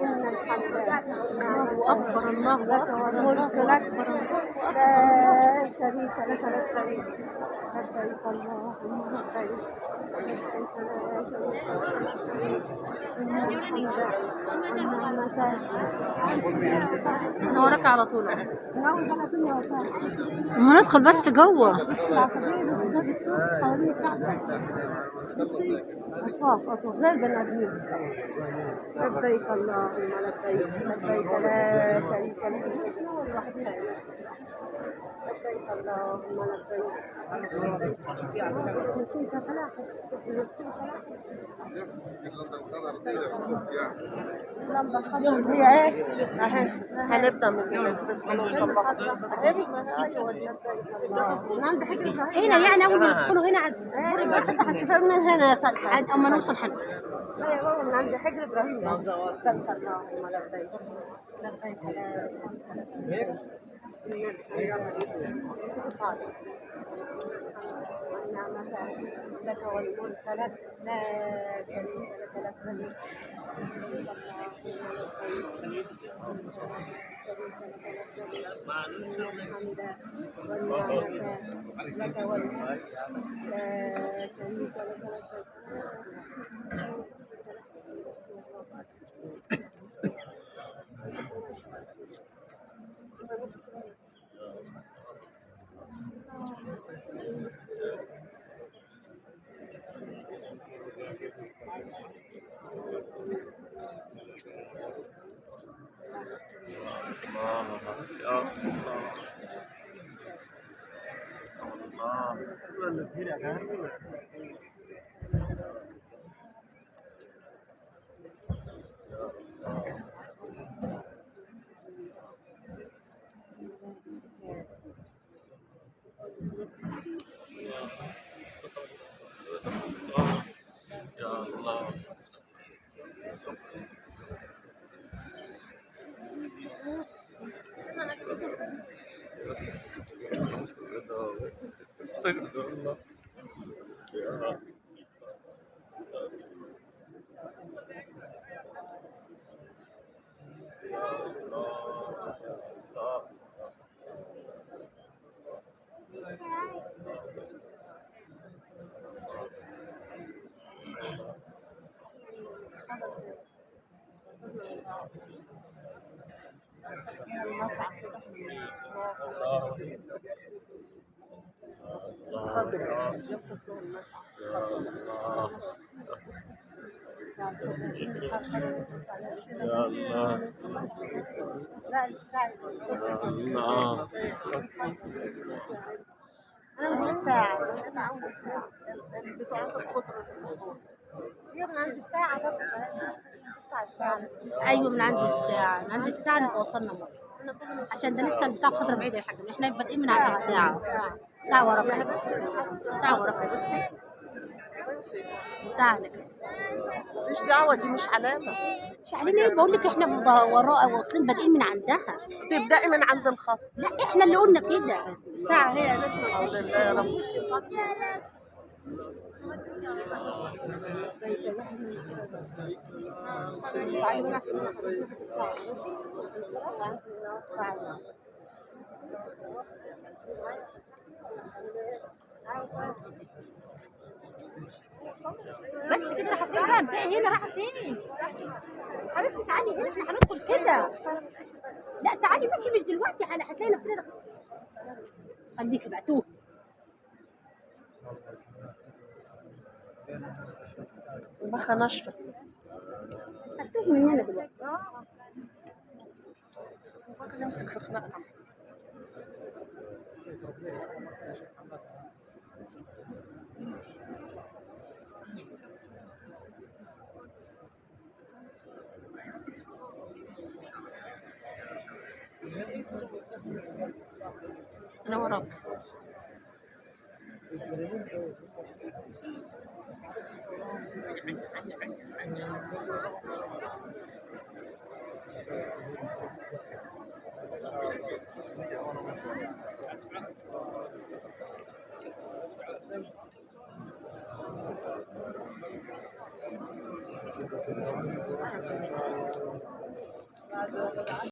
إن الحمد الله أكبر الله أكبر الله الملك لك أكبر الله أكبر. لا شريك لك لبيك لبيك اللهم لبيك لبيك لا شريك لك إن الحمد والنعمة أنا وراك على طول أهو. نعم أنا الدنيا وفاء أما ندخل بس جوه. العصبية بالذات الصوت حوالين الكعبة بصي أطواف زي البني آدمين لبيك اللهم لبيك لبيك لا شريك لك لبيك اللهم لبيك ماشيين سفلاح ماشيين سفلاح لمبة الخضر هي ايه؟ اهي هنبدأ من هنا بس هنوصل لها ايوه دي من عند حجر ابراهيم هنا يعني أول ما تدخلوا هنا عاد بس انت هتشوفها من هنا يا فتحي عاد أما نوصل حد. لا يا بابا من عند حجر ابراهيم لبيك اللهم لبيك لبيك لا شريك لك والنعمة لك والملك لك لا شريك لك لبيك لبيك اللهم لبيك الحمد والنعمة لك والملك لا شريك لك أنا من الساعة أنا عاوز الساعة بتوع الخضرة هي من عند الساعة برضه الساعة أيوة من عند الساعة، من عند الساعة نبقى وصلنا مرة. عشان ده لسه بتاع فترة بعيدة يا حاجة، احنا بادئين من عند الساعة. الساعة وراك، الساعة وراك بس الساعة لك. مش دعوة دي مش علامة مش علينا ايه، بقول لك احنا وراء واصلين بادئين من عندها. تبدأي من عند الخط لا احنا اللي قلنا كده. الساعة هي لازم الحمد لله يا رب بس كده رايحة فين بقى؟ ابدأي هنا، رايحة فين؟ حبيبتي تعالي هنا، احنا هندخل كده. لا تعالي ماشي مش دلوقتي، هتلاقي نفسنا خليكي بقى توه. بخ ناشفة هتوه من هنا دلوقتي. فاكر يمسك في خناقنا انا وراك.